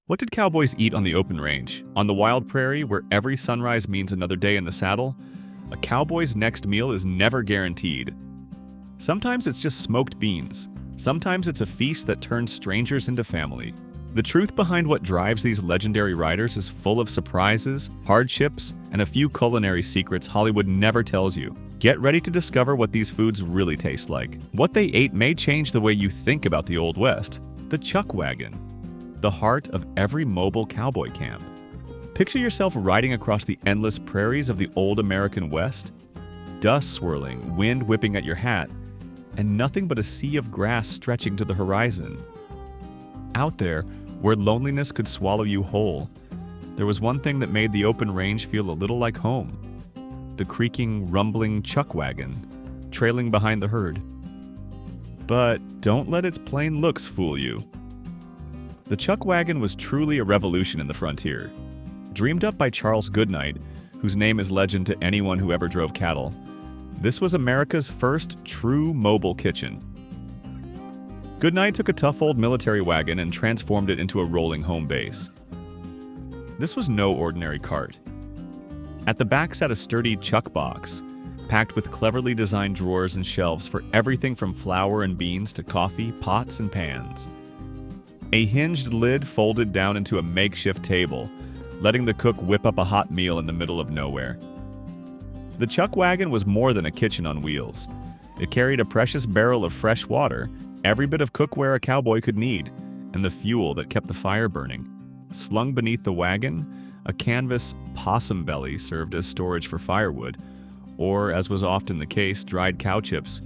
What did cowboys eat on the open range? On the wild prairie, where every sunrise means another day in the saddle, a cowboy's next meal is never guaranteed. Sometimes it's just smoked beans. Sometimes it's a feast that turns strangers into family. The truth behind what drives these legendary riders is full of surprises, hardships, and a few culinary secrets Hollywood never tells you. Get ready to discover what these foods really taste like. What they ate may change the way you think about the Old West. The chuck wagon, the heart of every mobile cowboy camp. Picture yourself riding across the endless prairies of the old American West, dust swirling, wind whipping at your hat, and nothing but a sea of grass stretching to the horizon. Out there, where loneliness could swallow you whole, there was one thing that made the open range feel a little like home: the creaking, rumbling chuck wagon, trailing behind the herd. But don't let its plain looks fool you. The chuck wagon was truly a revolution in the frontier. Dreamed up by Charles Goodnight, whose name is legend to anyone who ever drove cattle, this was America's first true mobile kitchen. Goodnight took a tough old military wagon and transformed it into a rolling home base. This was no ordinary cart. At the back sat a sturdy chuck box, packed with cleverly designed drawers and shelves for everything from flour and beans to coffee, pots, and pans. A hinged lid folded down into a makeshift table, letting the cook whip up a hot meal in the middle of nowhere. The chuck wagon was more than a kitchen on wheels. It carried a precious barrel of fresh water, every bit of cookware a cowboy could need, and the fuel that kept the fire burning. Slung beneath the wagon, a canvas possum belly served as storage for firewood, or, as was often the case, dried cow chips,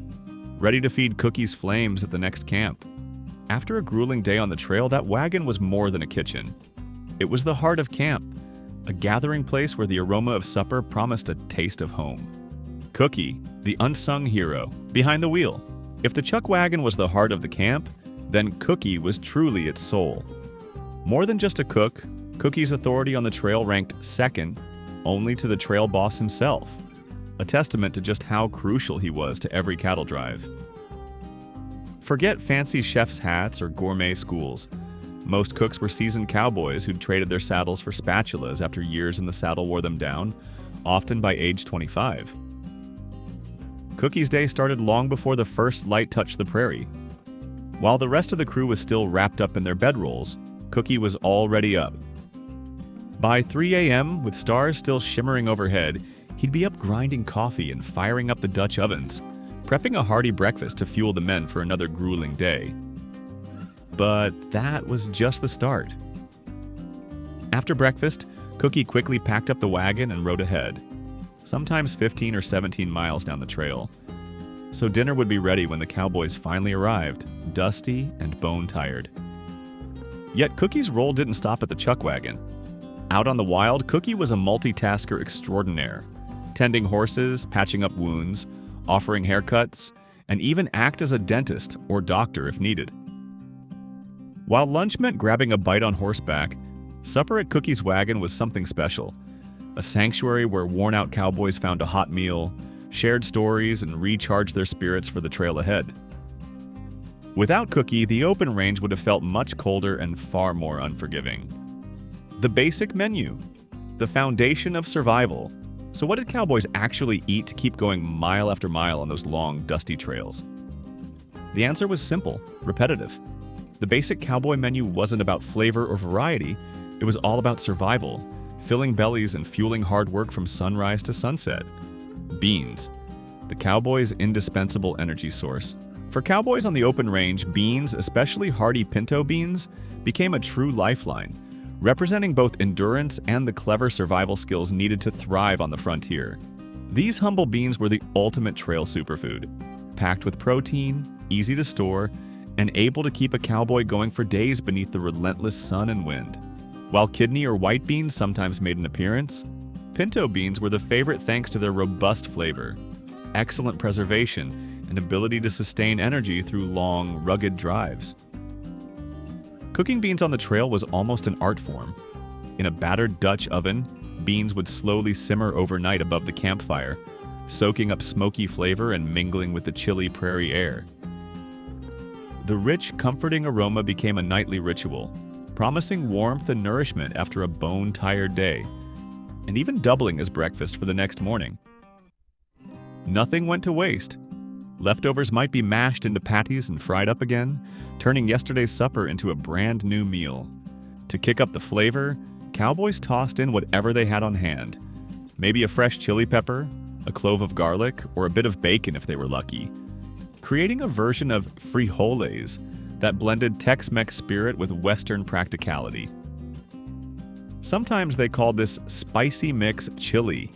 ready to feed Cookie's flames at the next camp. After a grueling day on the trail, that wagon was more than a kitchen. It was the heart of camp, a gathering place where the aroma of supper promised a taste of home. Cookie, the unsung hero, behind the wheel. If the chuck wagon was the heart of the camp, then Cookie was truly its soul. More than just a cook, Cookie's authority on the trail ranked second only to the trail boss himself, a testament to just how crucial he was to every cattle drive. Forget fancy chef's hats or gourmet schools. Most cooks were seasoned cowboys who'd traded their saddles for spatulas after years in the saddle wore them down, often by age 25. Cookie's day started long before the first light touched the prairie. While the rest of the crew was still wrapped up in their bedrolls, Cookie was already up. By 3 a.m., with stars still shimmering overhead, he'd be up grinding coffee and firing up the Dutch ovens, prepping a hearty breakfast to fuel the men for another grueling day. But that was just the start. After breakfast, Cookie quickly packed up the wagon and rode ahead, sometimes 15 or 17 miles down the trail. So dinner would be ready when the cowboys finally arrived, dusty and bone-tired. Yet Cookie's role didn't stop at the chuck wagon. Out on the wild, Cookie was a multitasker extraordinaire, tending horses, patching up wounds, offering haircuts, and even act as a dentist or doctor if needed. While lunch meant grabbing a bite on horseback, supper at Cookie's wagon was something special, a sanctuary where worn-out cowboys found a hot meal, shared stories, and recharged their spirits for the trail ahead. Without Cookie, the open range would have felt much colder and far more unforgiving. The basic menu, the foundation of survival. So what did cowboys actually eat to keep going mile after mile on those long, dusty trails? The answer was simple, repetitive. The basic cowboy menu wasn't about flavor or variety, it was all about survival, filling bellies and fueling hard work from sunrise to sunset. Beans, the cowboy's indispensable energy source. For cowboys on the open range, beans, especially hardy pinto beans, became a true lifeline, representing both endurance and the clever survival skills needed to thrive on the frontier. These humble beans were the ultimate trail superfood, packed with protein, easy to store, and able to keep a cowboy going for days beneath the relentless sun and wind. While kidney or white beans sometimes made an appearance, pinto beans were the favorite thanks to their robust flavor, excellent preservation, and ability to sustain energy through long, rugged drives. Cooking beans on the trail was almost an art form. In a battered Dutch oven, beans would slowly simmer overnight above the campfire, soaking up smoky flavor and mingling with the chilly prairie air. The rich, comforting aroma became a nightly ritual, promising warmth and nourishment after a bone-tired day, and even doubling as breakfast for the next morning. Nothing went to waste. Leftovers might be mashed into patties and fried up again, turning yesterday's supper into a brand new meal. To kick up the flavor, Cowboys tossed in whatever they had on hand. Maybe a fresh chili pepper, a clove of garlic, or a bit of bacon if they were lucky, creating a version of frijoles that blended Tex-Mex spirit with Western practicality. Sometimes they called this spicy mix chili,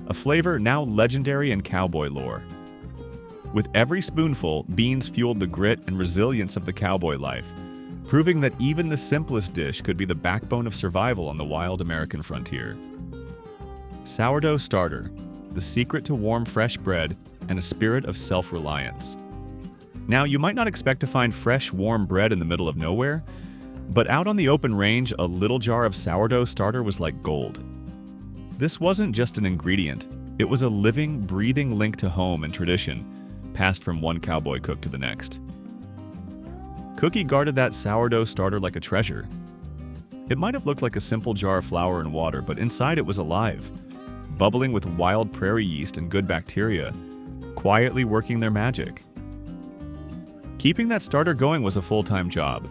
a flavor now legendary in cowboy lore. With every spoonful, beans fueled the grit and resilience of the cowboy life, proving that even the simplest dish could be the backbone of survival on the wild American frontier. Sourdough starter, the secret to warm, fresh bread and a spirit of self-reliance. Now, you might not expect to find fresh, warm bread in the middle of nowhere, but out on the open range, a little jar of sourdough starter was like gold. This wasn't just an ingredient, it was a living, breathing link to home and tradition, passed from one cowboy cook to the next. Cookie guarded that sourdough starter like a treasure. It might have looked like a simple jar of flour and water, but inside it was alive, bubbling with wild prairie yeast and good bacteria, quietly working their magic. Keeping that starter going was a full-time job.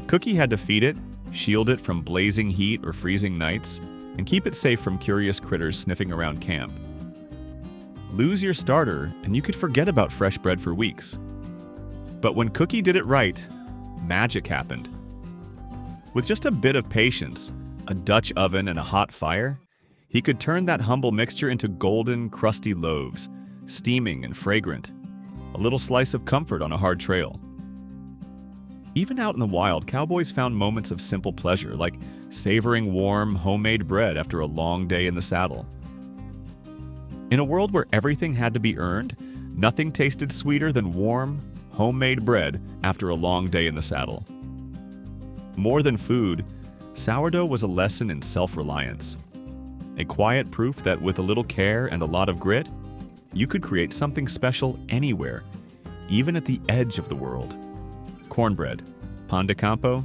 Cookie had to feed it, shield it from blazing heat or freezing nights, and keep it safe from curious critters sniffing around camp. Lose your starter, and you could forget about fresh bread for weeks. But when Cookie did it right, magic happened. With just a bit of patience, a Dutch oven, and a hot fire, he could turn that humble mixture into golden, crusty loaves, steaming and fragrant, a little slice of comfort on a hard trail. Even out in the wild, cowboys found moments of simple pleasure, like savoring warm, homemade bread after a long day in the saddle. In a world where everything had to be earned, nothing tasted sweeter than warm, homemade bread after a long day in the saddle. More than food, sourdough was a lesson in self-reliance. A quiet proof that with a little care and a lot of grit, you could create something special anywhere, even at the edge of the world. Cornbread, pan de campo,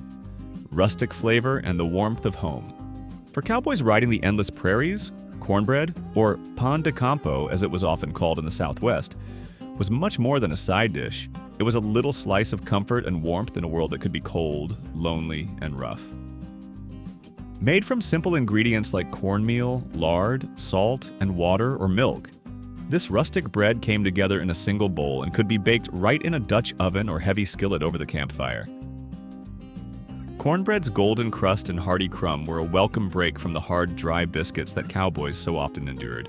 rustic flavor, and the warmth of home. For cowboys riding the endless prairies, cornbread, or pan de campo as it was often called in the Southwest, was much more than a side dish. It was a little slice of comfort and warmth in a world that could be cold, lonely, and rough. Made from simple ingredients like cornmeal, lard, salt, and water or milk, this rustic bread came together in a single bowl and could be baked right in a Dutch oven or heavy skillet over the campfire. Cornbread's golden crust and hearty crumb were a welcome break from the hard, dry biscuits that cowboys so often endured.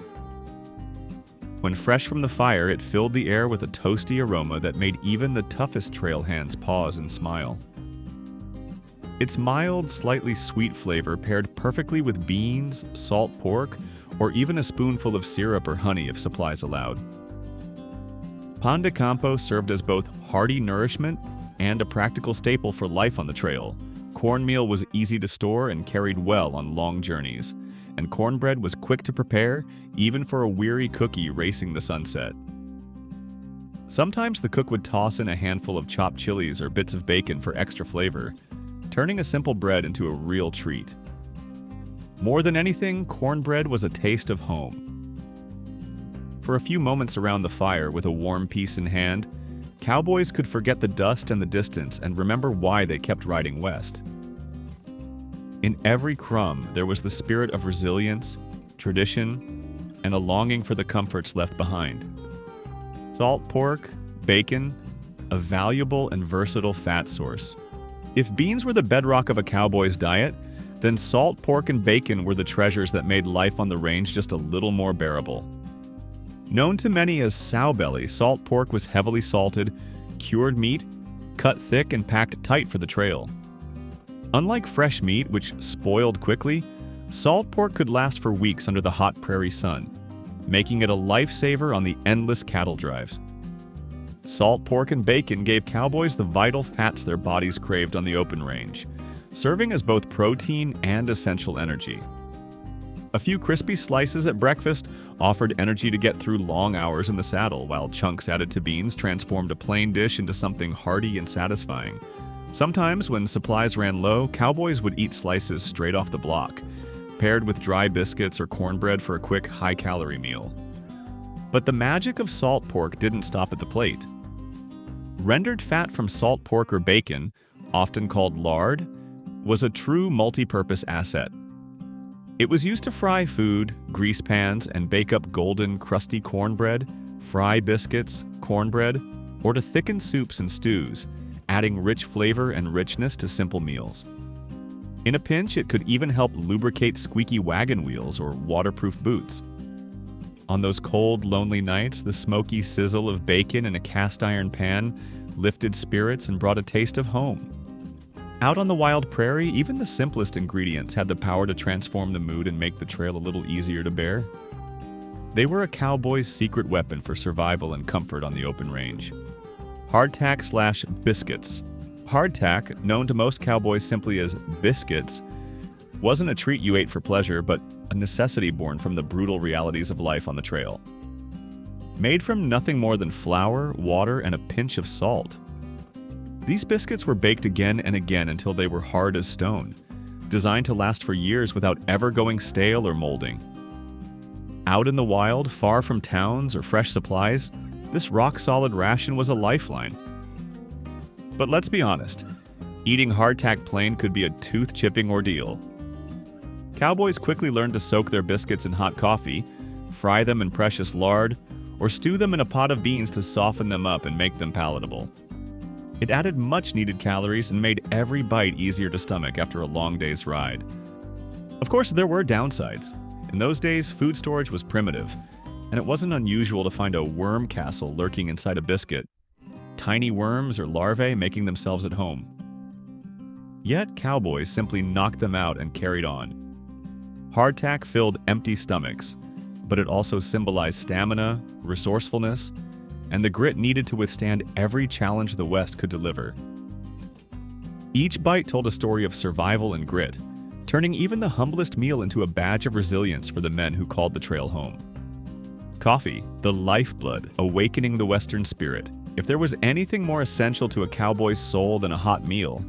When fresh from the fire, it filled the air with a toasty aroma that made even the toughest trail hands pause and smile. Its mild, slightly sweet flavor paired perfectly with beans, salt pork, or even a spoonful of syrup or honey if supplies allowed. Pan de campo served as both hearty nourishment and a practical staple for life on the trail. Cornmeal was easy to store and carried well on long journeys, and cornbread was quick to prepare, even for a weary cookie racing the sunset. Sometimes the cook would toss in a handful of chopped chilies or bits of bacon for extra flavor, turning a simple bread into a real treat. More than anything, cornbread was a taste of home. For a few moments around the fire with a warm piece in hand, cowboys could forget the dust and the distance and remember why they kept riding west. In every crumb, there was the spirit of resilience, tradition, and a longing for the comforts left behind. Salt pork, bacon, a valuable and versatile fat source. If beans were the bedrock of a cowboy's diet, then salt pork and bacon were the treasures that made life on the range just a little more bearable. Known to many as sow belly, salt pork was heavily salted, cured meat, cut thick and packed tight for the trail. Unlike fresh meat, which spoiled quickly, salt pork could last for weeks under the hot prairie sun, making it a lifesaver on the endless cattle drives. Salt pork and bacon gave cowboys the vital fats their bodies craved on the open range, serving as both protein and essential energy. A few crispy slices at breakfast offered energy to get through long hours in the saddle, while chunks added to beans transformed a plain dish into something hearty and satisfying, Sometimes, when supplies ran low, cowboys would eat slices straight off the block, paired with dry biscuits or cornbread for a quick, high-calorie meal. But the magic of salt pork didn't stop at the plate. Rendered fat from salt pork or bacon, often called lard, was a true multi-purpose asset. It was used to fry food, grease pans, and bake up golden, crusty cornbread, fry biscuits, cornbread, or to thicken soups and stews, adding rich flavor and richness to simple meals. In a pinch, it could even help lubricate squeaky wagon wheels or waterproof boots. On those cold, lonely nights, the smoky sizzle of bacon in a cast-iron pan lifted spirits and brought a taste of home. Out on the wild prairie, even the simplest ingredients had the power to transform the mood and make the trail a little easier to bear. They were a cowboy's secret weapon for survival and comfort on the open range. Hardtack/biscuits. Hardtack, known to most cowboys simply as biscuits, wasn't a treat you ate for pleasure, but a necessity born from the brutal realities of life on the trail. Made from nothing more than flour, water, and a pinch of salt. These biscuits were baked again and again until they were hard as stone, designed to last for years without ever going stale or molding. Out in the wild, far from towns or fresh supplies, this rock-solid ration was a lifeline. But let's be honest, eating hardtack plain could be a tooth-chipping ordeal. Cowboys quickly learned to soak their biscuits in hot coffee, fry them in precious lard, or stew them in a pot of beans to soften them up and make them palatable. It added much-needed calories and made every bite easier to stomach after a long day's ride. Of course, there were downsides. In those days, food storage was primitive, and it wasn't unusual to find a worm castle lurking inside a biscuit, tiny worms or larvae making themselves at home. Yet, cowboys simply knocked them out and carried on. Hardtack filled empty stomachs, but it also symbolized stamina, resourcefulness, and the grit needed to withstand every challenge the West could deliver. Each bite told a story of survival and grit, turning even the humblest meal into a badge of resilience for the men who called the trail home. Coffee, the lifeblood, awakening the Western spirit. If there was anything more essential to a cowboy's soul than a hot meal,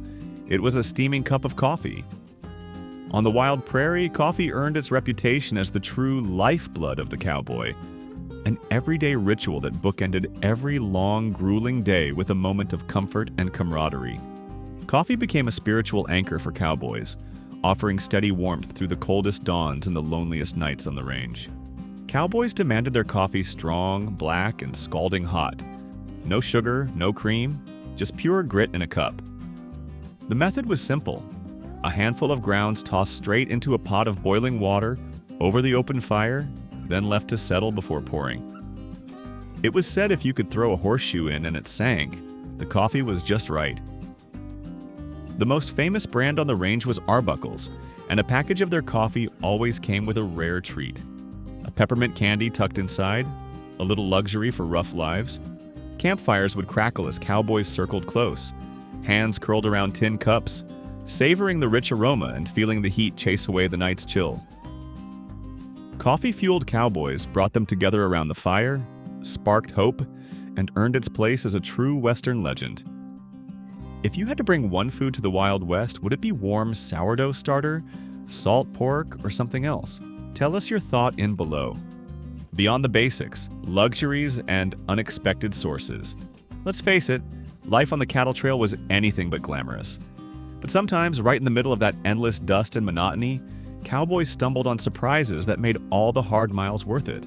it was a steaming cup of coffee. On the wild prairie, coffee earned its reputation as the true lifeblood of the cowboy, an everyday ritual that bookended every long, grueling day with a moment of comfort and camaraderie. Coffee became a spiritual anchor for cowboys, offering steady warmth through the coldest dawns and the loneliest nights on the range. Cowboys demanded their coffee strong, black, and scalding hot. No sugar, no cream, just pure grit in a cup. The method was simple. A handful of grounds tossed straight into a pot of boiling water, over the open fire, then left to settle before pouring. It was said if you could throw a horseshoe in and it sank, the coffee was just right. The most famous brand on the range was Arbuckle's, and a package of their coffee always came with a rare treat. A peppermint candy tucked inside, a little luxury for rough lives. Campfires would crackle as cowboys circled close, hands curled around tin cups, savoring the rich aroma and feeling the heat chase away the night's chill. Coffee-fueled cowboys brought them together around the fire, sparked hope, and earned its place as a true Western legend. If you had to bring one food to the Wild West, would it be warm sourdough starter, salt pork, or something else? Tell us your thought in below. Beyond the basics, luxuries, and unexpected sources. Let's face it, life on the cattle trail was anything but glamorous. But sometimes, right in the middle of that endless dust and monotony, cowboys stumbled on surprises that made all the hard miles worth it.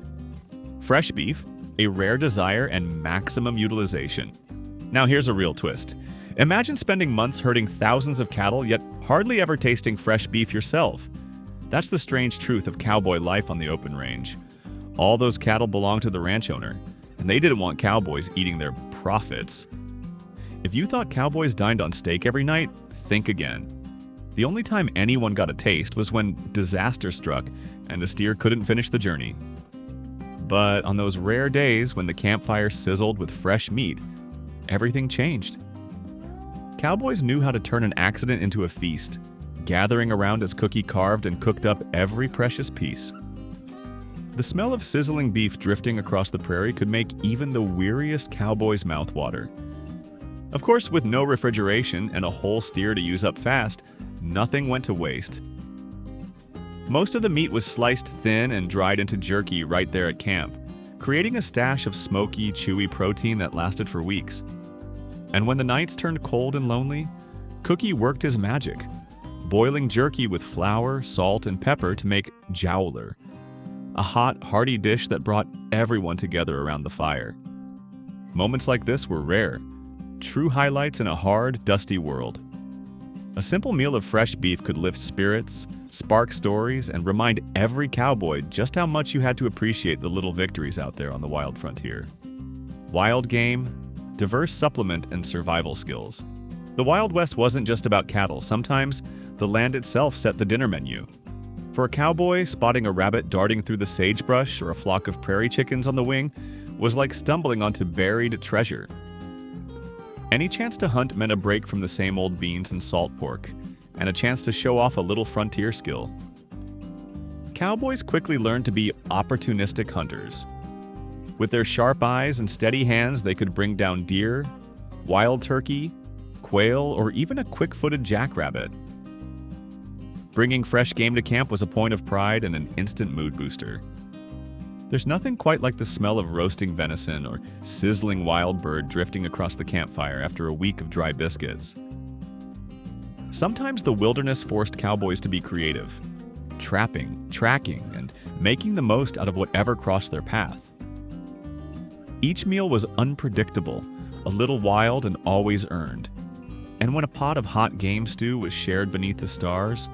Fresh beef, a rare desire, and maximum utilization. Now here's a real twist. Imagine spending months herding thousands of cattle, yet hardly ever tasting fresh beef yourself. That's the strange truth of cowboy life on the open range. All those cattle belonged to the ranch owner, and they didn't want cowboys eating their profits. If you thought cowboys dined on steak every night, think again. The only time anyone got a taste was when disaster struck and the steer couldn't finish the journey. But on those rare days when the campfire sizzled with fresh meat, everything changed. Cowboys knew how to turn an accident into a feast, gathering around as Cookie carved and cooked up every precious piece. The smell of sizzling beef drifting across the prairie could make even the weariest cowboy's mouth water. Of course, with no refrigeration and a whole steer to use up fast, nothing went to waste. Most of the meat was sliced thin and dried into jerky right there at camp, creating a stash of smoky, chewy protein that lasted for weeks. And when the nights turned cold and lonely, Cookie worked his magic, boiling jerky with flour, salt, and pepper to make jowler, a hot, hearty dish that brought everyone together around the fire. Moments like this were rare, true highlights in a hard, dusty world. A simple meal of fresh beef could lift spirits, spark stories, and remind every cowboy just how much you had to appreciate the little victories out there on the wild frontier. Wild game, diverse supplement, and survival skills. The Wild West wasn't just about cattle. Sometimes the land itself set the dinner menu. For a cowboy, spotting a rabbit darting through the sagebrush or a flock of prairie chickens on the wing was like stumbling onto buried treasure. Any chance to hunt meant a break from the same old beans and salt pork, and a chance to show off a little frontier skill. Cowboys quickly learned to be opportunistic hunters. With their sharp eyes and steady hands, they could bring down deer, wild turkey, quail, or even a quick-footed jackrabbit. Bringing fresh game to camp was a point of pride and an instant mood booster. There's nothing quite like the smell of roasting venison or sizzling wild bird drifting across the campfire after a week of dry biscuits. Sometimes the wilderness forced cowboys to be creative, trapping, tracking, and making the most out of whatever crossed their path. Each meal was unpredictable, a little wild, and always earned. And when a pot of hot game stew was shared beneath the stars,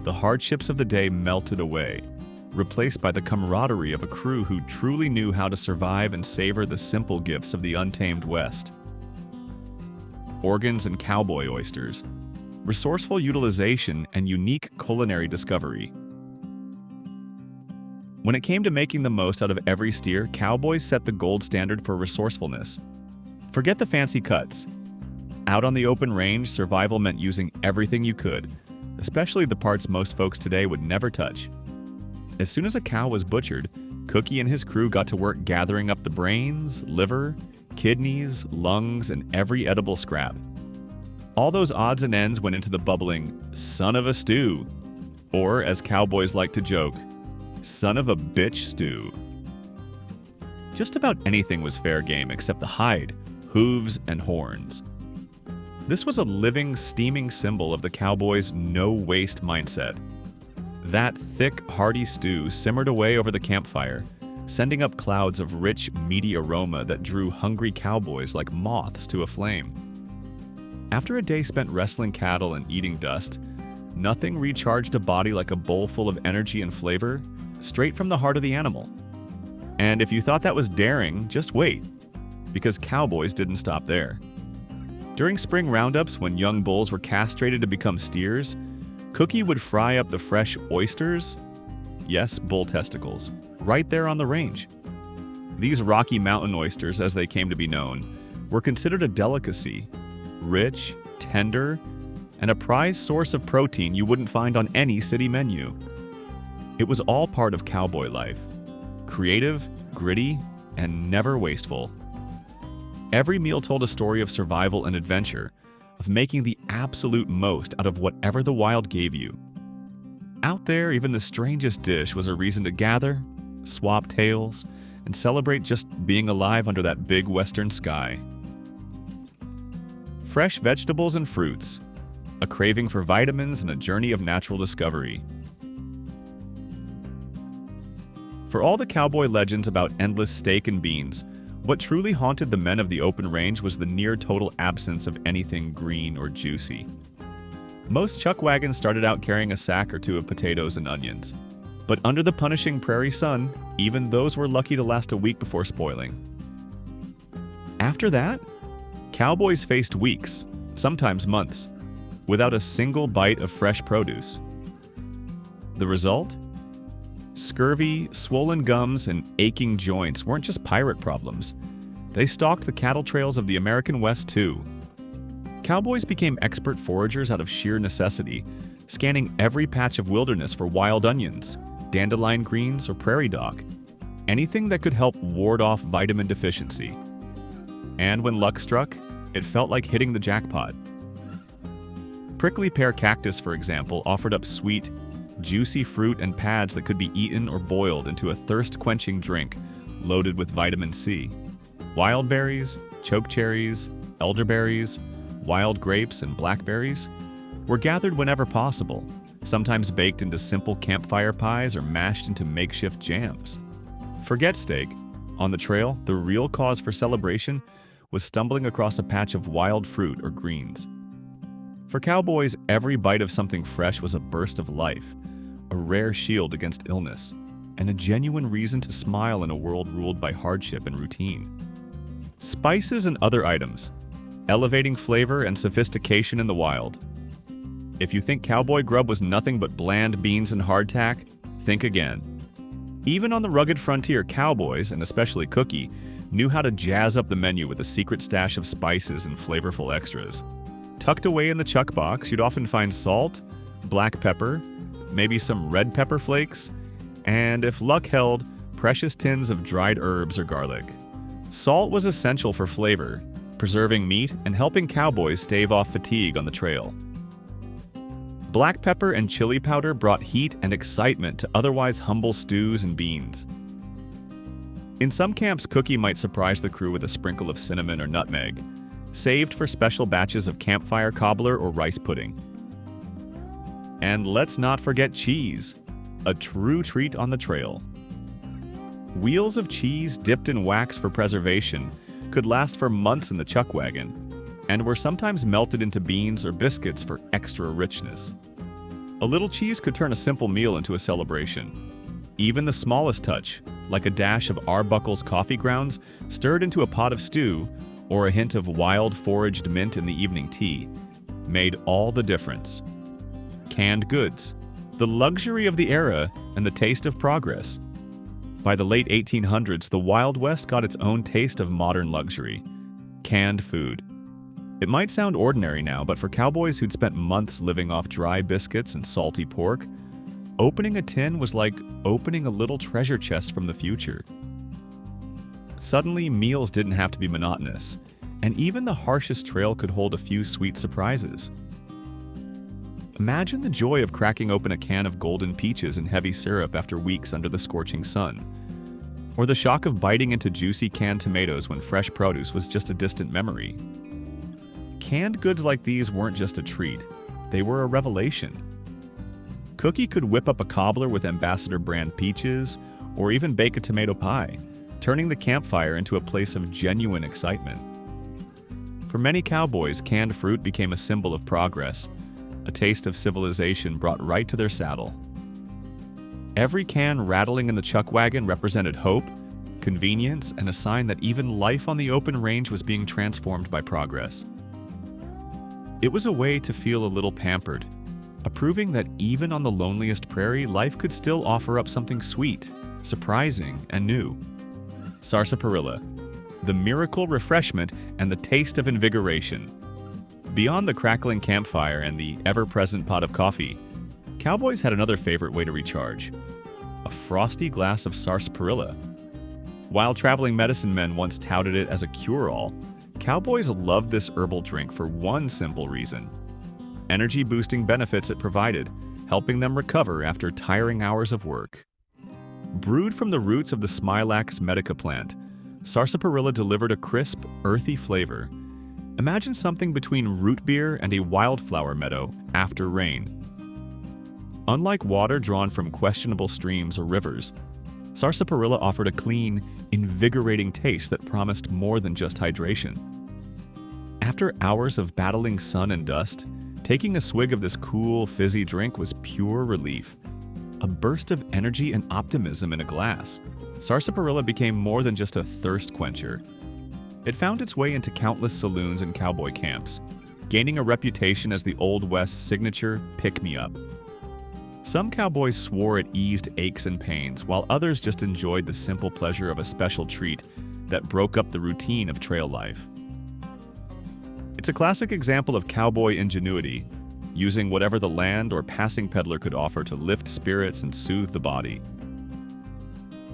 the hardships of the day melted away, replaced by the camaraderie of a crew who truly knew how to survive and savor the simple gifts of the untamed West. Organs and cowboy oysters, resourceful utilization, and unique culinary discovery. When it came to making the most out of every steer, cowboys set the gold standard for resourcefulness. Forget the fancy cuts. Out on the open range, survival meant using everything you could, especially the parts most folks today would never touch. As soon as a cow was butchered, Cookie and his crew got to work gathering up the brains, liver, kidneys, lungs, and every edible scrap. All those odds and ends went into the bubbling son of a stew, or as cowboys like to joke, son of a bitch stew. Just about anything was fair game except the hide, hooves, and horns. This was a living, steaming symbol of the cowboys' no-waste mindset. That thick, hearty stew simmered away over the campfire, sending up clouds of rich, meaty aroma that drew hungry cowboys like moths to a flame. After a day spent wrestling cattle and eating dust, nothing recharged a body like a bowl full of energy and flavor, straight from the heart of the animal. And if you thought that was daring, just wait, because cowboys didn't stop there. During spring roundups, when young bulls were castrated to become steers, Cookie would fry up the fresh oysters, yes, bull testicles, right there on the range. These Rocky Mountain oysters, as they came to be known, were considered a delicacy, rich, tender, and a prized source of protein you wouldn't find on any city menu. It was all part of cowboy life, creative, gritty, and never wasteful. Every meal told a story of survival and adventure, of making the absolute most out of whatever the wild gave you. Out there, even the strangest dish was a reason to gather, swap tales, and celebrate just being alive under that big western sky. Fresh vegetables and fruits, a craving for vitamins, and a journey of natural discovery. For all the cowboy legends about endless steak and beans, what truly haunted the men of the open range was the near-total absence of anything green or juicy. Most chuck wagons started out carrying a sack or two of potatoes and onions. But under the punishing prairie sun, even those were lucky to last a week before spoiling. After that, cowboys faced weeks, sometimes months, without a single bite of fresh produce. The result? Scurvy, swollen gums, and aching joints weren't just pirate problems. They stalked the cattle trails of the American West too. Cowboys became expert foragers out of sheer necessity, scanning every patch of wilderness for wild onions, dandelion greens, or prairie dock, anything that could help ward off vitamin deficiency. And when luck struck, It felt like hitting the jackpot. Prickly pear cactus, for example, offered up sweet, juicy fruit and pads that could be eaten or boiled into a thirst-quenching drink loaded with vitamin C. Wild berries, chokecherries, elderberries, wild grapes, and blackberries were gathered whenever possible, sometimes baked into simple campfire pies or mashed into makeshift jams. Forget steak. On the trail, the real cause for celebration was stumbling across a patch of wild fruit or greens. For cowboys, every bite of something fresh was a burst of life, a rare shield against illness, and a genuine reason to smile in a world ruled by hardship and routine. Spices and other items, elevating flavor and sophistication in the wild. If you think cowboy grub was nothing but bland beans and hardtack, think again. Even on the rugged frontier, cowboys, and especially Cookie, knew how to jazz up the menu with a secret stash of spices and flavorful extras. Tucked away in the chuck box, you'd often find salt, black pepper, maybe some red pepper flakes, and if luck held, precious tins of dried herbs or garlic. Salt was essential for flavor, preserving meat and helping cowboys stave off fatigue on the trail. Black pepper and chili powder brought heat and excitement to otherwise humble stews and beans. In some camps, Cookie might surprise the crew with a sprinkle of cinnamon or nutmeg, saved for special batches of campfire cobbler or rice pudding. And let's not forget cheese, a true treat on the trail. Wheels of cheese dipped in wax for preservation could last for months in the chuck wagon, and were sometimes melted into beans or biscuits for extra richness. A little cheese could turn a simple meal into a celebration. Even the smallest touch, like a dash of Arbuckle's coffee grounds stirred into a pot of stew, or a hint of wild foraged mint in the evening tea, made all the difference. Canned goods, the luxury of the era and the taste of progress. By the late 1800s, the Wild West got its own taste of modern luxury: canned food. It might sound ordinary now, but for cowboys who'd spent months living off dry biscuits and salty pork, opening a tin was like opening a little treasure chest from the future. Suddenly, meals didn't have to be monotonous, and even the harshest trail could hold a few sweet surprises. Imagine the joy of cracking open a can of golden peaches in heavy syrup after weeks under the scorching sun, or the shock of biting into juicy canned tomatoes when fresh produce was just a distant memory. Canned goods like these weren't just a treat, they were a revelation. Cookie could whip up a cobbler with Ambassador brand peaches, or even bake a tomato pie, turning the campfire into a place of genuine excitement. For many cowboys, canned fruit became a symbol of progress, a taste of civilization brought right to their saddle. Every can rattling in the chuck wagon represented hope, convenience, and a sign that even life on the open range was being transformed by progress. It was a way to feel a little pampered, proving that even on the loneliest prairie, life could still offer up something sweet, surprising, and new. Sarsaparilla, the miracle refreshment and the taste of invigoration. Beyond the crackling campfire and the ever-present pot of coffee, cowboys had another favorite way to recharge: a frosty glass of sarsaparilla. While traveling medicine men once touted it as a cure-all, cowboys loved this herbal drink for one simple reason: energy-boosting benefits it provided, helping them recover after tiring hours of work. Brewed from the roots of the Smilax medica plant, sarsaparilla delivered a crisp, earthy flavor. Imagine something between root beer and a wildflower meadow after rain. Unlike water drawn from questionable streams or rivers, sarsaparilla offered a clean, invigorating taste that promised more than just hydration. After hours of battling sun and dust, taking a swig of this cool, fizzy drink was pure relief. A burst of energy and optimism in a glass. Sarsaparilla became more than just a thirst quencher. It found its way into countless saloons and cowboy camps, gaining a reputation as the Old West's signature pick-me-up. Some cowboys swore it eased aches and pains, while others just enjoyed the simple pleasure of a special treat that broke up the routine of trail life. It's a classic example of cowboy ingenuity, using whatever the land or passing peddler could offer to lift spirits and soothe the body.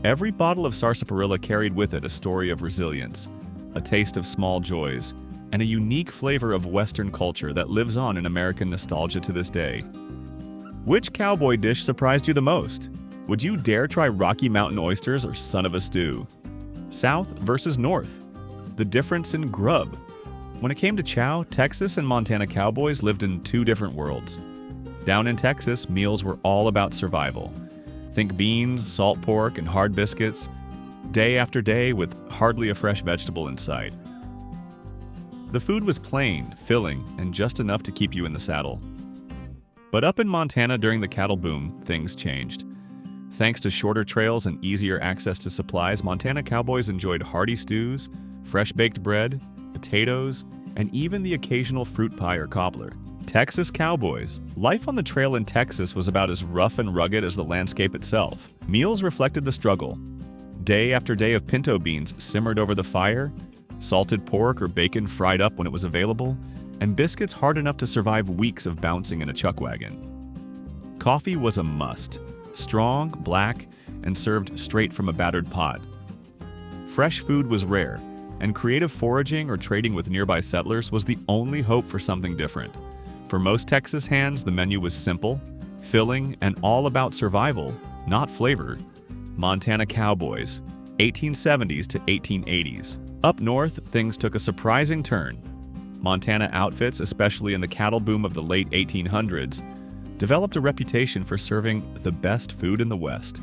Every bottle of sarsaparilla carried with it a story of resilience, a taste of small joys, and a unique flavor of Western culture that lives on in American nostalgia to this day. Which cowboy dish surprised you the most? Would you dare try Rocky Mountain oysters or son of a stew? South versus North. The difference in grub. When it came to chow, Texas and Montana cowboys lived in two different worlds. Down in Texas, meals were all about survival. Think beans, salt pork, and hard biscuits, day after day with hardly a fresh vegetable in sight. The food was plain, filling, and just enough to keep you in the saddle. But up in Montana during the cattle boom, things changed. Thanks to shorter trails and easier access to supplies, Montana cowboys enjoyed hearty stews, fresh-baked bread, potatoes, and even the occasional fruit pie or cobbler. Texas cowboys. Life on the trail in Texas was about as rough and rugged as the landscape itself. Meals reflected the struggle. Day after day of pinto beans simmered over the fire, salted pork or bacon fried up when it was available, and biscuits hard enough to survive weeks of bouncing in a chuck wagon. Coffee was a must. Strong, black, and served straight from a battered pot. Fresh food was rare, and creative foraging or trading with nearby settlers was the only hope for something different. For most Texas hands, the menu was simple, filling, and all about survival, not flavor. Montana cowboys, 1870s to 1880s. Up north, things took a surprising turn. Montana outfits, especially in the cattle boom of the late 1800s, developed a reputation for serving the best food in the West.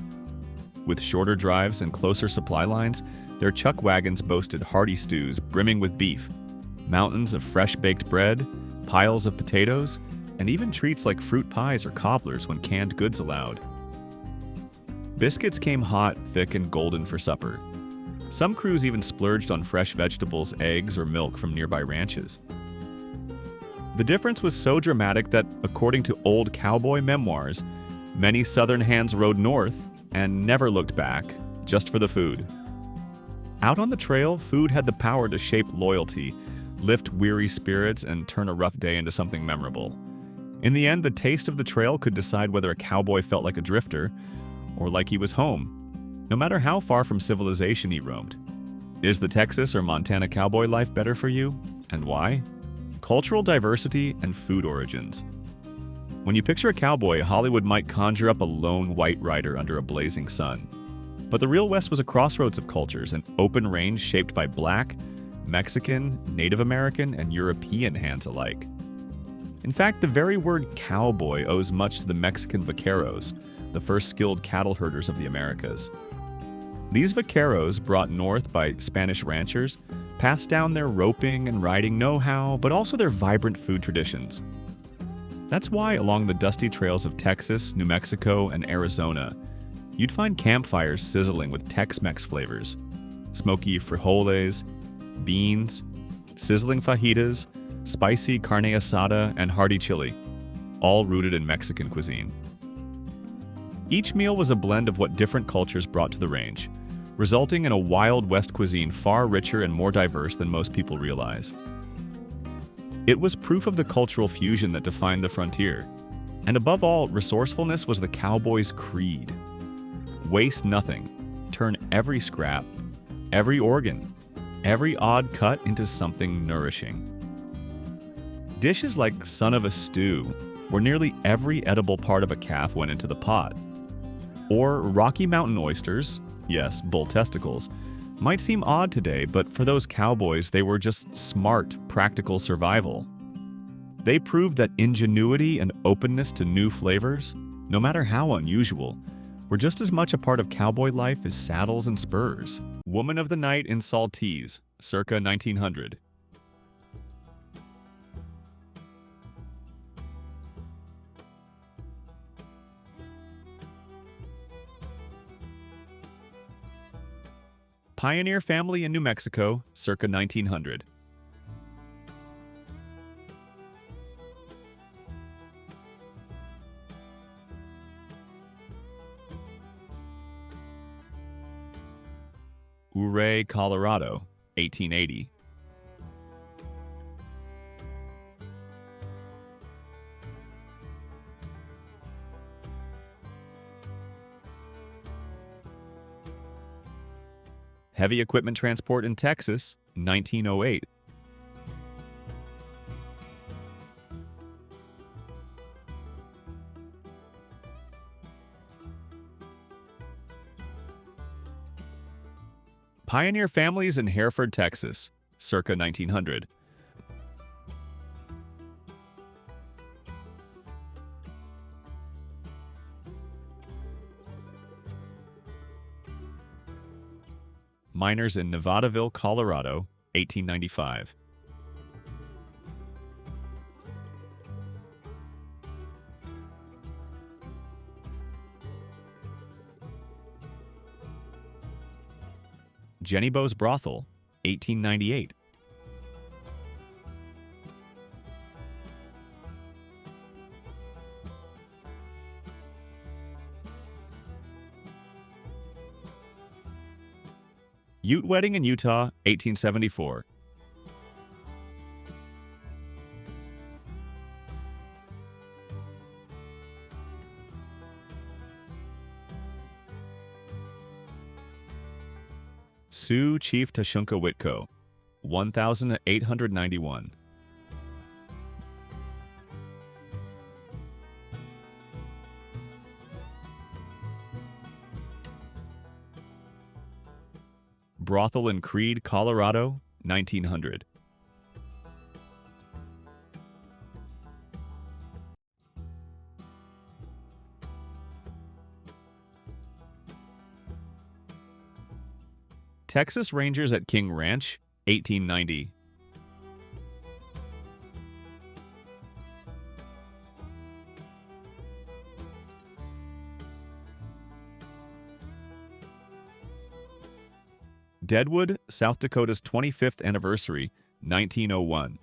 With shorter drives and closer supply lines, their chuck wagons boasted hearty stews brimming with beef, mountains of fresh-baked bread, piles of potatoes, and even treats like fruit pies or cobblers when canned goods allowed. Biscuits came hot, thick, and golden for supper. Some crews even splurged on fresh vegetables, eggs, or milk from nearby ranches. The difference was so dramatic that, according to old cowboy memoirs, many Southern hands rode north and never looked back, just for the food. Out on the trail, food had the power to shape loyalty, lift weary spirits, and turn a rough day into something memorable. In the end, the taste of the trail could decide whether a cowboy felt like a drifter or like he was home, no matter how far from civilization he roamed. Is the Texas or Montana cowboy life better for you, and why? Cultural diversity and food origins. When you picture a cowboy, Hollywood might conjure up a lone white rider under a blazing sun. But the real West was a crossroads of cultures, an open range shaped by Black, Mexican, Native American, and European hands alike. In fact, the very word cowboy owes much to the Mexican vaqueros, the first skilled cattle herders of the Americas. These vaqueros, brought north by Spanish ranchers, passed down their roping and riding know-how, but also their vibrant food traditions. That's why along the dusty trails of Texas, New Mexico, and Arizona, you'd find campfires sizzling with Tex-Mex flavors, smoky frijoles, beans, sizzling fajitas, spicy carne asada, and hearty chili, all rooted in Mexican cuisine. Each meal was a blend of what different cultures brought to the range, resulting in a Wild West cuisine far richer and more diverse than most people realize. It was proof of the cultural fusion that defined the frontier. And above all, resourcefulness was the cowboy's creed. Waste nothing. Turn every scrap, every organ, every odd cut into something nourishing. Dishes like son of a stew, where nearly every edible part of a calf went into the pot. Or Rocky Mountain oysters, yes, bull testicles, might seem odd today, but for those cowboys, they were just smart, practical survival. They proved that ingenuity and openness to new flavors, no matter how unusual, were just as much a part of cowboy life as saddles and spurs. Woman of the Night in Saltese, circa 1900. Pioneer family in New Mexico, circa 1900. Ouray, Colorado, 1880. Heavy equipment transport in Texas, 1908. Pioneer families in Hereford, Texas, circa 1900. Miners in Nevadaville, Colorado, 1895. Jenny Bo's Brothel, 1898. Ute Wedding in Utah, 1874. Sioux Chief Tashunka Whitco, 1891. Brothel in Creede, Colorado, 1900. Texas Rangers at King Ranch, 1890. Deadwood, South Dakota's 25th anniversary, 1901.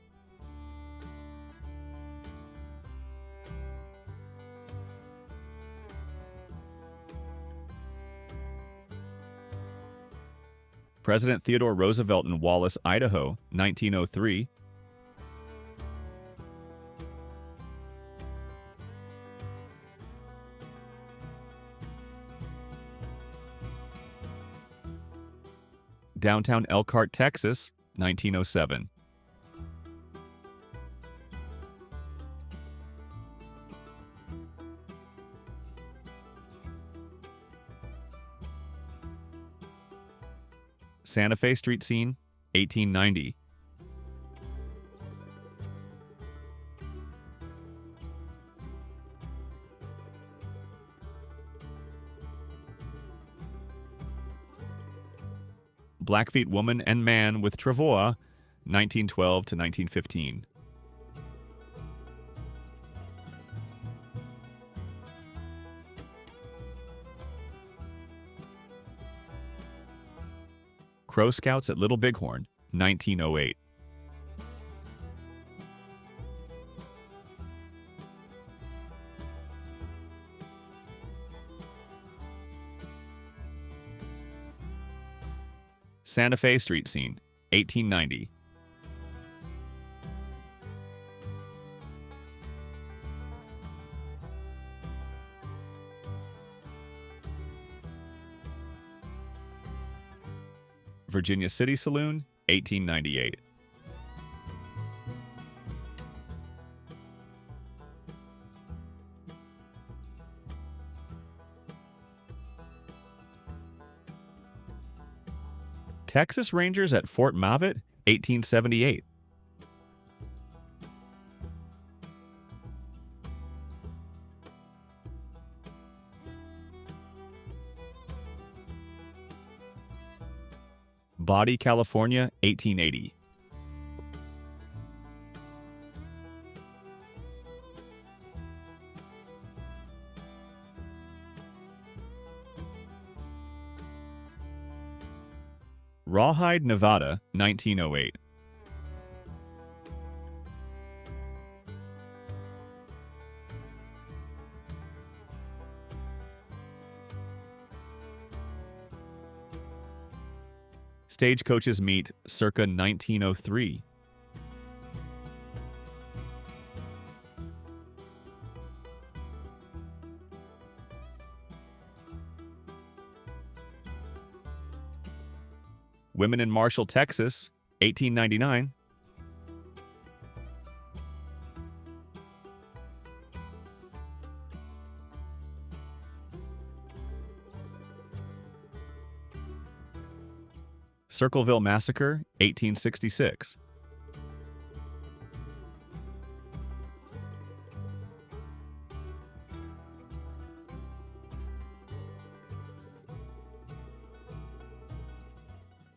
President Theodore Roosevelt in Wallace, Idaho, 1903. Downtown Elkhart, Texas, 1907. Santa Fe street scene, 1890. Blackfeet Woman and Man with Travois, 1912 to 1915. Crow Scouts at Little Bighorn, 1908. Santa Fe street scene, 1890. Virginia City Saloon, 1898. Texas Rangers at Fort Mavit, 1878. Body, California, 1880. Rawhide, Nevada, 1908. Stagecoaches meet, circa 1903. Women in Marshall, Texas, 1899. Circleville Massacre, 1866.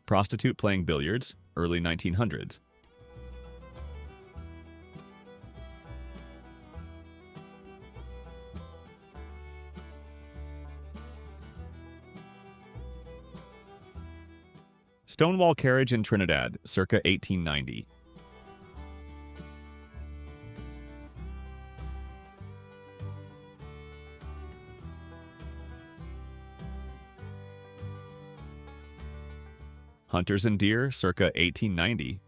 Prostitute playing billiards, early 1900s. Stonewall carriage in Trinidad, circa 1890. Hunters and deer, circa 1890.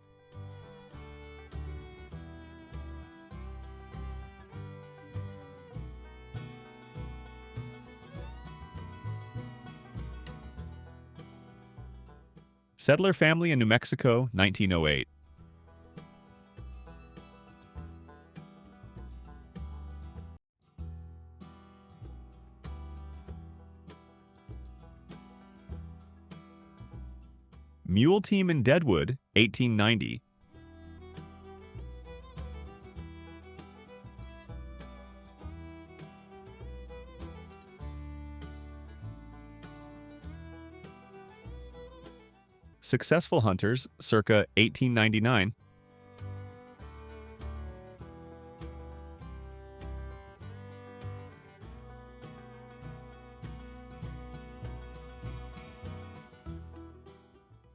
Settler family in New Mexico, 1908. Mule team in Deadwood, 1890. Successful hunters, circa 1899.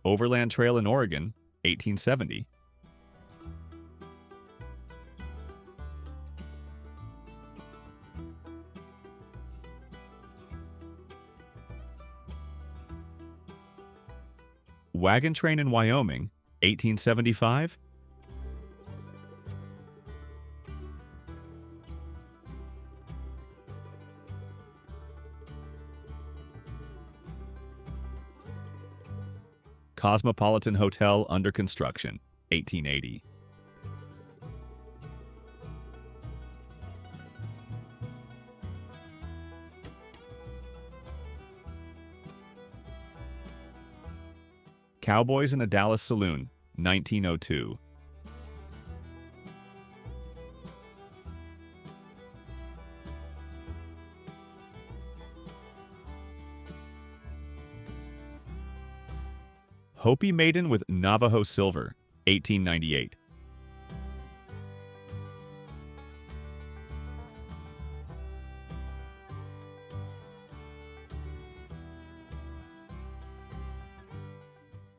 Overland Trail in Oregon, 1870. Wagon train in Wyoming, 1875. Cosmopolitan Hotel under construction, 1880. Cowboys in a Dallas saloon, 1902. Hopi maiden with Navajo silver, 1898.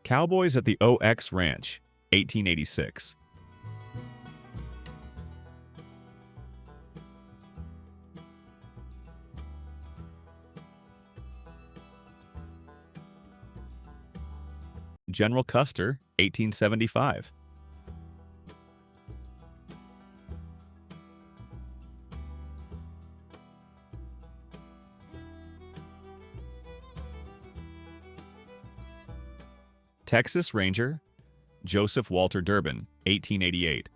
Cowboys at the OX Ranch, 1886. General Custer, 1875. Texas Ranger, Joseph Walter Durbin, 1888.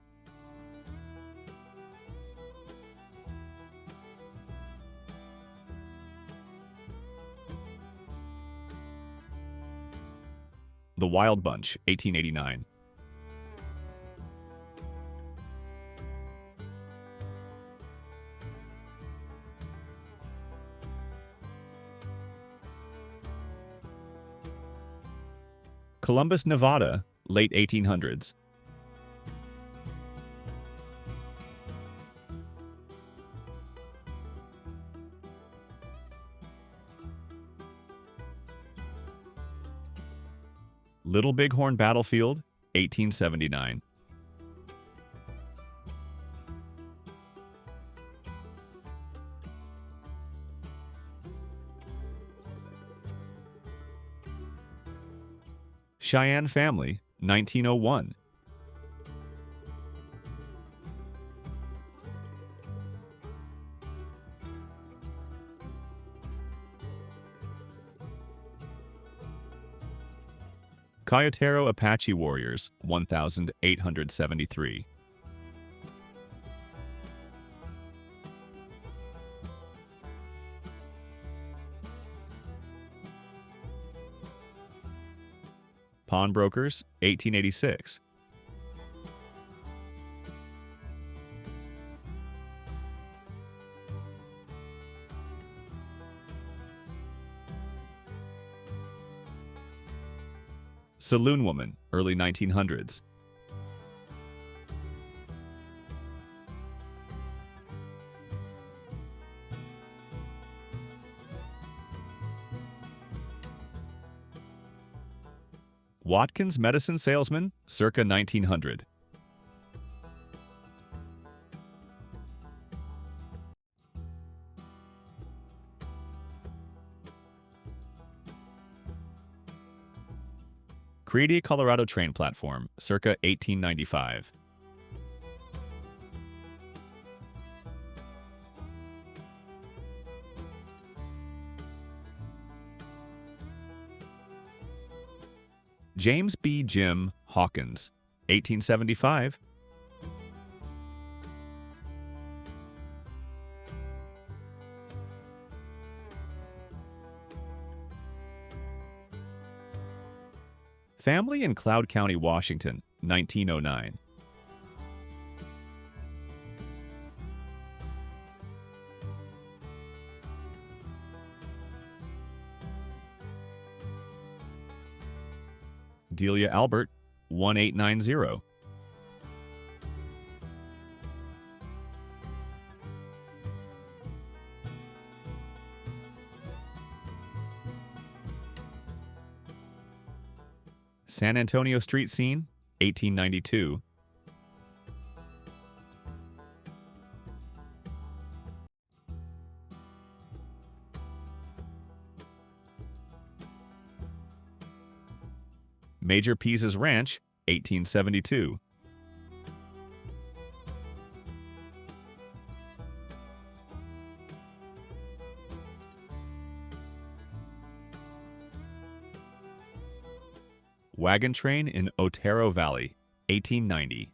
The Wild Bunch, 1889. Columbus, Nevada, late 1800s. Little Bighorn Battlefield, 1879. Cheyenne Family, 1901. Cayetero Apache Warriors, 1873. Pawnbrokers, 1886. Saloon woman, early 1900s. Watkins medicine salesman, circa 1900. Creedy, Colorado train platform, circa 1895. James B. Jim Hawkins, 1875. Family in Cloud County, Washington, 1909. Delia Albert, 1890. San Antonio street scene, 1892. Major Pease's Ranch, 1872. Wagon train in Otero Valley, 1890.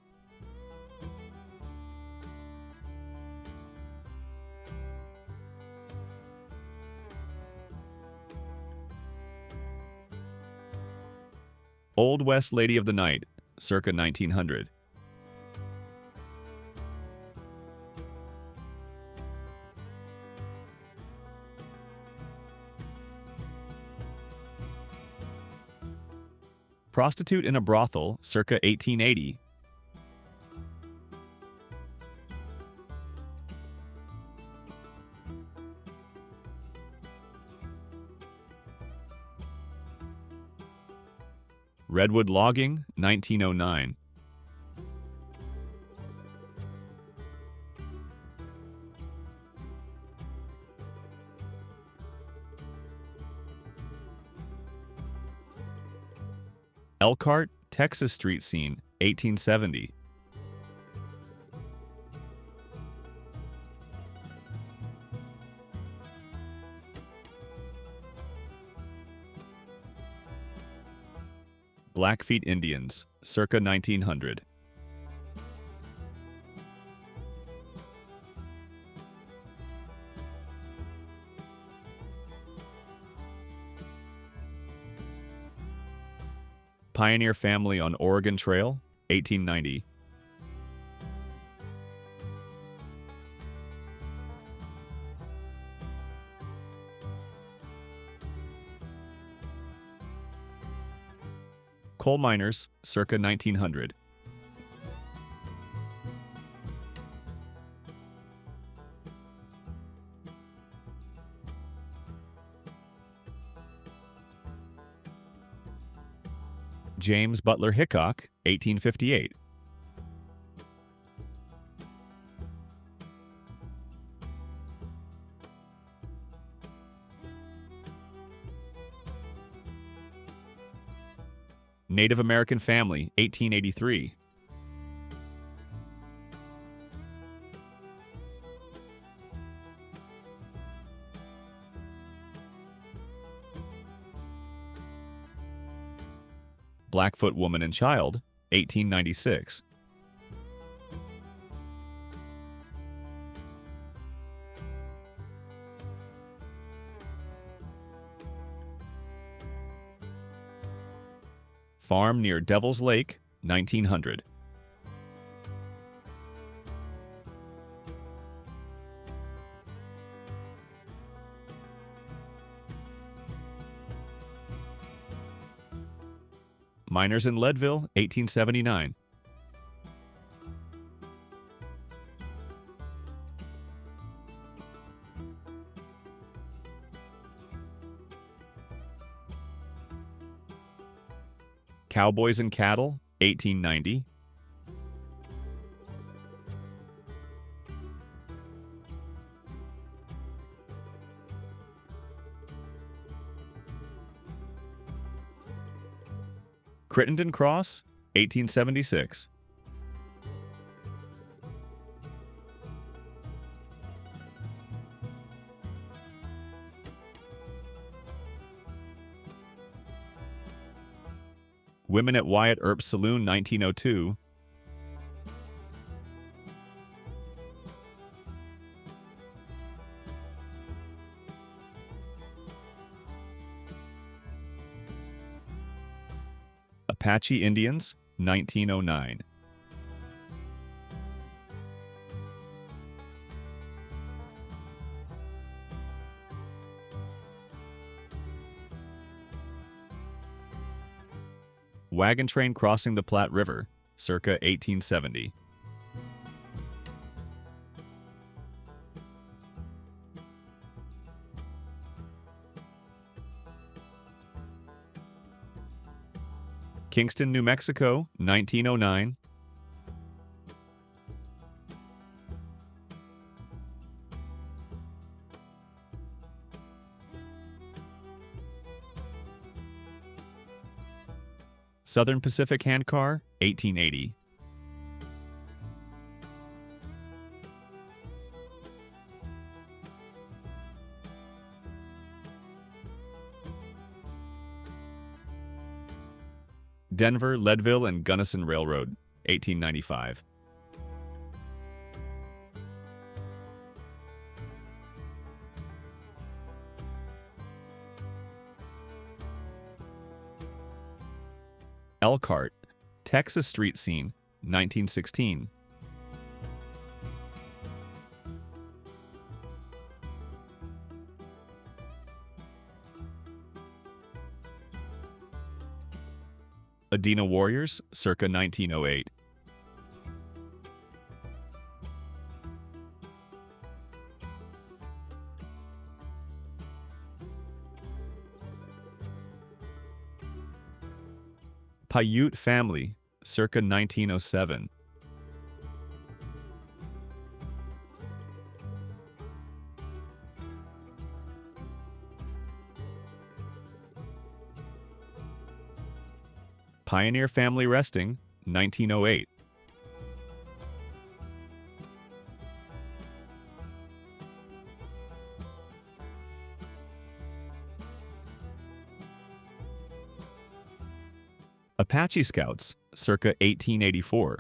Old West Lady of the Night, circa 1900. Prostitute in a brothel, circa 1880. Redwood logging, 1909. Elkhart, Texas street scene, 1870. Blackfeet Indians, circa 1900. Pioneer family on Oregon Trail, 1890. Coal miners, circa 1900. James Butler Hickok, 1858. Native American family, 1883. Blackfoot woman and child, 1896. Farm near Devil's Lake, 1900. Miners in Leadville, 1879. Cowboys and Cattle, 1890. Crittenden Cross, 1876. Women at Wyatt Earp's Saloon, 1902. Apache Indians, 1909. Wagon train crossing the Platte River, circa 1870. Kingston, New Mexico, 1909. Southern Pacific Handcar, 1880. Denver, Leadville, and Gunnison Railroad, 1895. Elkhart, Texas street scene, 1916. Adena Warriors, circa 1908. Paiute family, circa 1907. Pioneer family resting, 1908. Apache Scouts, circa 1884.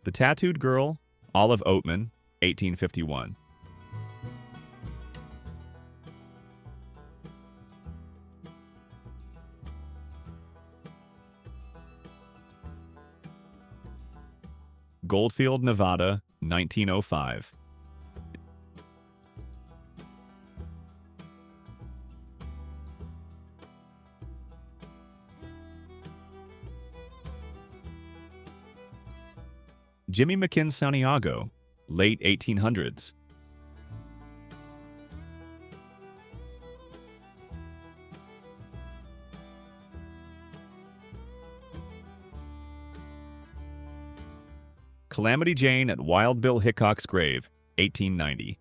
The Tattooed Girl, Olive Oatman, 1851. Goldfield, Nevada, 1905. Jimmy McKinn, Santiago, late 1800s. Calamity Jane at Wild Bill Hickok's grave, 1890.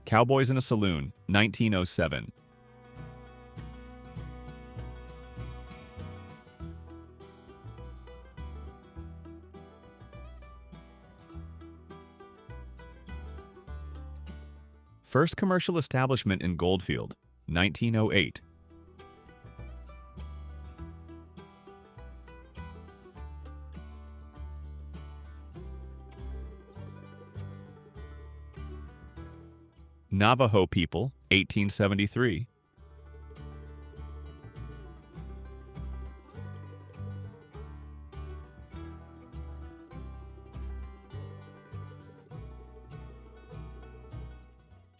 Cowboys in a Saloon, 1907. First commercial establishment in Goldfield, 1908. Navajo people, 1873.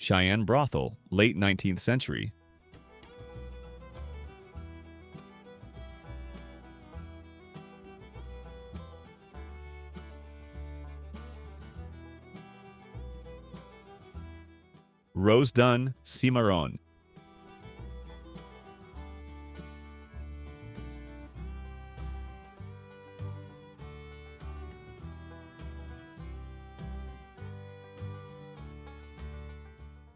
Cheyenne brothel, late 19th century. Rose Dunn, Cimarron.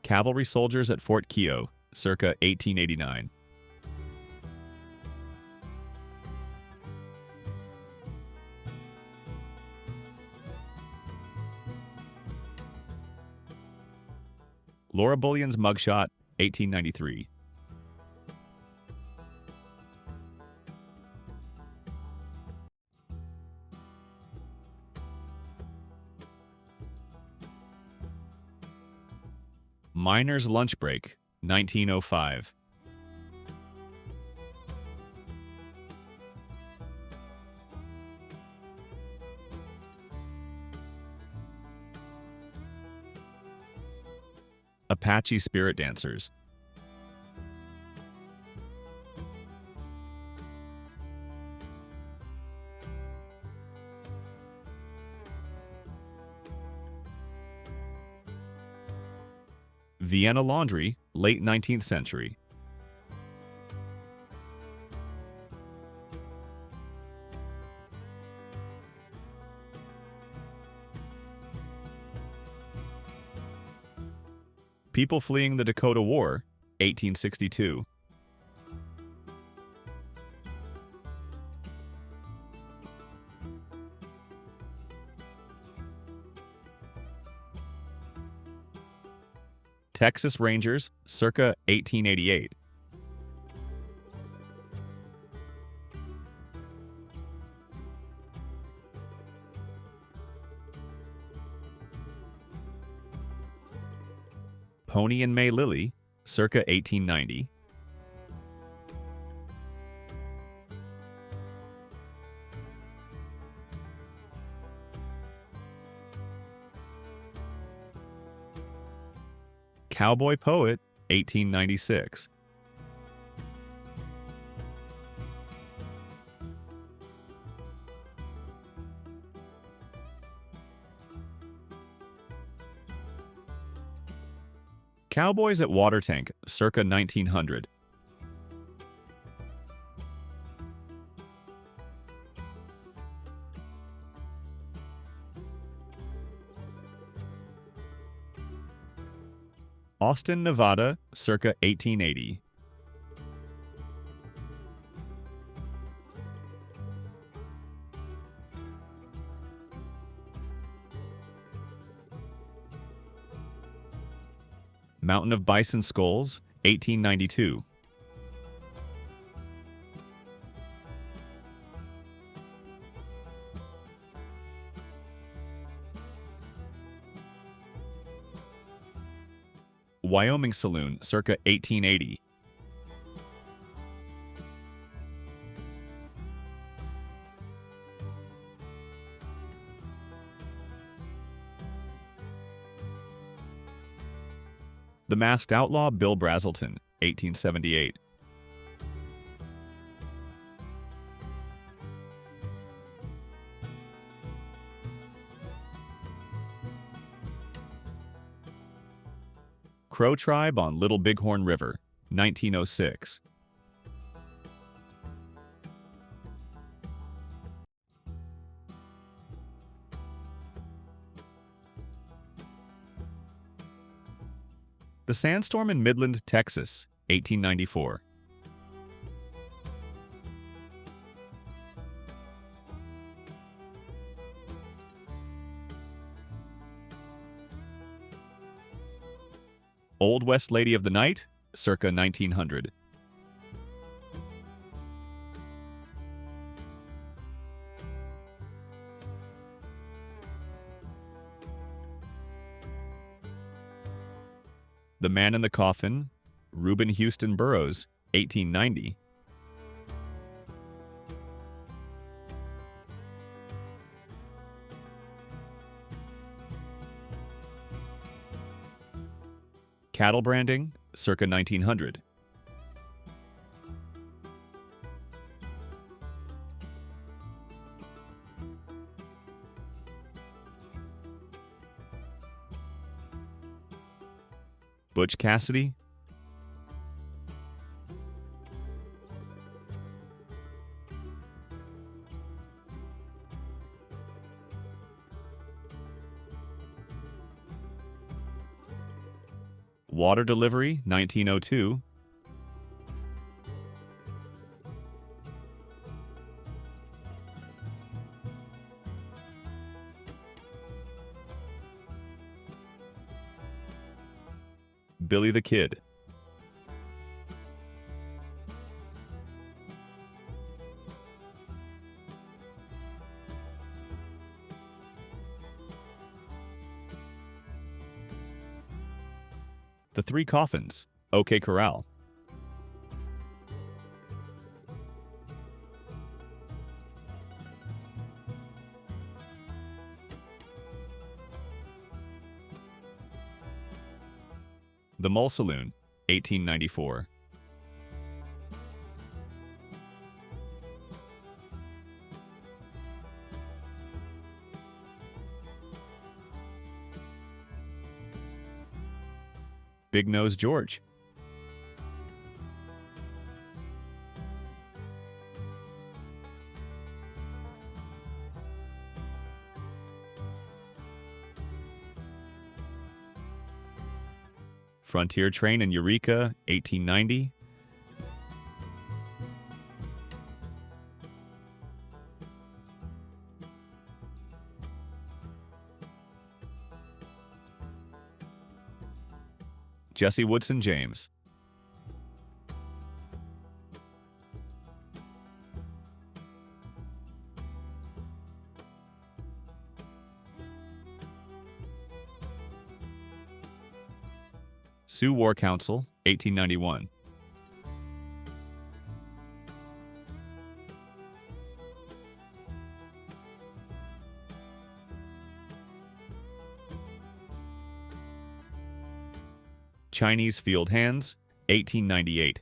Cavalry soldiers at Fort Keogh, circa 1889. Laura Bullion's mugshot, 1893. Miner's lunch break, 1905. Apache spirit dancers. Vienna laundry, late 19th century. People fleeing the Dakota War, 1862. Texas Rangers, circa 1888. Pony and May Lily, circa 1890. Cowboy Poet, 1896. Cowboys at Water Tank, circa 1900. Austin, Nevada, circa 1880. Mountain of Bison Skulls, 1892. Wyoming Saloon, circa 1880. The Masked Outlaw Bill Brazelton, 1878. Crow Tribe on Little Bighorn River, 1906. The Sandstorm in Midland, Texas, 1894. Old West Lady of the Night, circa 1900. The Man in the Coffin, Reuben Houston Burroughs, 1890. Cattle Branding, circa 1900. Butch Cassidy. Water Delivery, 1902. Billy the Kid. The Three Coffins, OK Corral. The Mole Saloon, 1894. Big Nose George. Frontier Train in Eureka, 1890. Jesse Woodson James. Sioux War Council, 1891. Chinese Field Hands, 1898.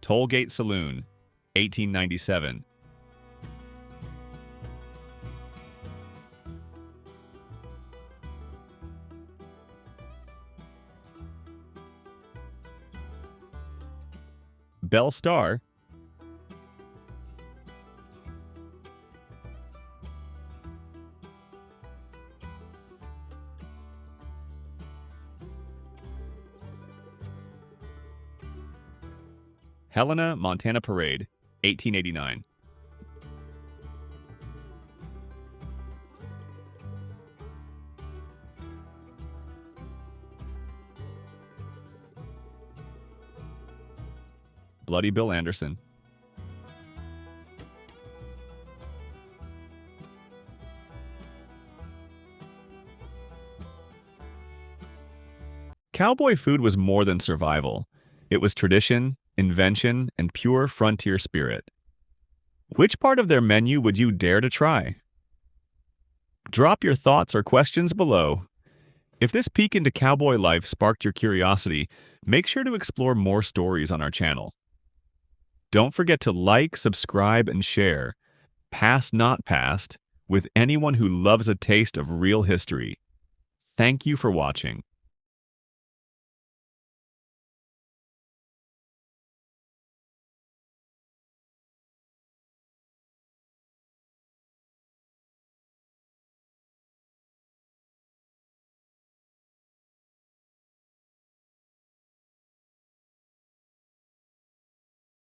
Tollgate Saloon, 1897. Bell Star. Helena, Montana Parade, 1889. Bloody Bill Anderson. Cowboy food was more than survival. It was tradition, invention, and pure frontier spirit. Which part of their menu would you dare to try? Drop your thoughts or questions below. If this peek into cowboy life sparked your curiosity, make sure to explore more stories on our channel. Don't forget to like, subscribe, and share, past not past, with anyone who loves a taste of real history. Thank you for watching.